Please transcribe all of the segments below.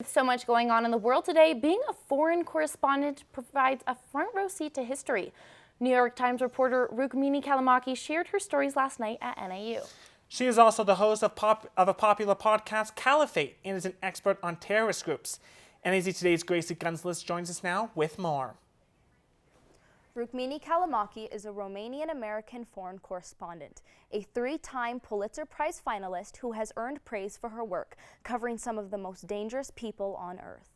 With so much going on in the world today, being a foreign correspondent provides a front row seat to history. New York Times reporter Rukmini Callimachi shared her stories last night at NAU. She is also the host of a popular podcast, Caliphate, and is an expert on terrorist groups. NAZ Today's Gracie Gunsalus joins us now with more. Rukmini Callimachi is a Romanian-American foreign correspondent, a three-time Pulitzer Prize finalist who has earned praise for her work, covering some of the most dangerous people on earth.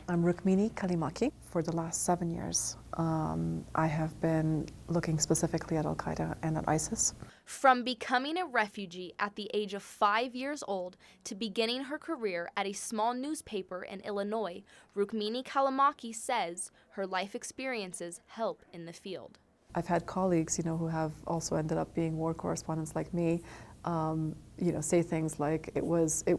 I'm Rukmini Callimachi. For the last 7 years, I have been looking specifically at Al-Qaeda and at ISIS. From becoming a refugee at the age of 5 years old to beginning her career at a small newspaper in Illinois, Rukmini Callimachi says her life experiences help in the field. I've had colleagues, who have also ended up being war correspondents like me, say things like it was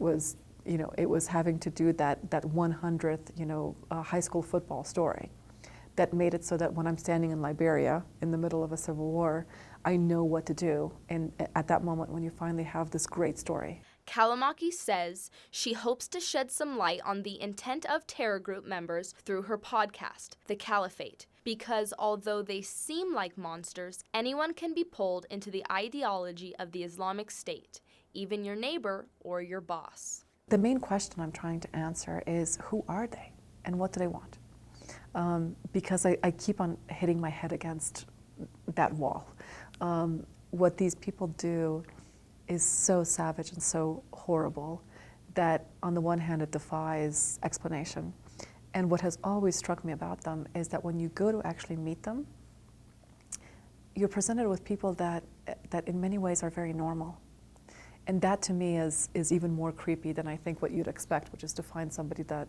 having to do that 100th, high school football story that made it so that when I'm standing in Liberia in the middle of a civil war, I know what to do. And at that moment when you finally have this great story. Calllimachi says she hopes to shed some light on the intent of terror group members through her podcast, The Caliphate, because although they seem like monsters, anyone can be pulled into the ideology of the Islamic State, even your neighbor or your boss. The main question I'm trying to answer is, who are they and what do they want? Because I keep on hitting my head against that wall. What these people do is so savage and so horrible that on the one hand it defies explanation. And what has always struck me about them is that when you go to actually meet them, you're presented with people that in many ways are very normal. And that to me is even more creepy than I think what you'd expect, which is to find somebody that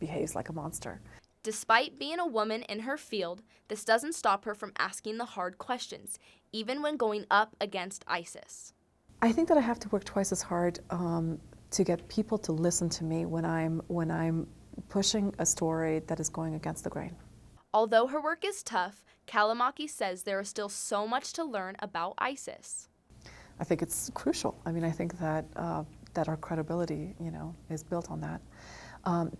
behaves like a monster. Despite being a woman in her field, this doesn't stop her from asking the hard questions, even when going up against ISIS. I think that I have to work twice as hard to get people to listen to me when I'm pushing a story that is going against the grain. Although her work is tough, Calllimachi says there is still so much to learn about ISIS. I think it's crucial. I mean, I think that that our credibility, is built on that.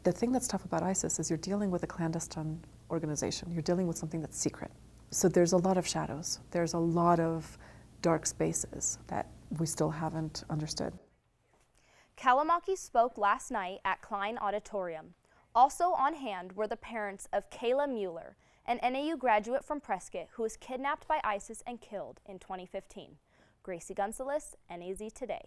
The thing that's tough about ISIS is you're dealing with a clandestine organization. You're dealing with something that's secret. So there's a lot of shadows. There's a lot of dark spaces that we still haven't understood. Calllimachi spoke last night at Klein Auditorium. Also on hand were the parents of Kayla Mueller, an NAU graduate from Prescott who was kidnapped by ISIS and killed in 2015. Gracie Gunsalus, NAZ Today.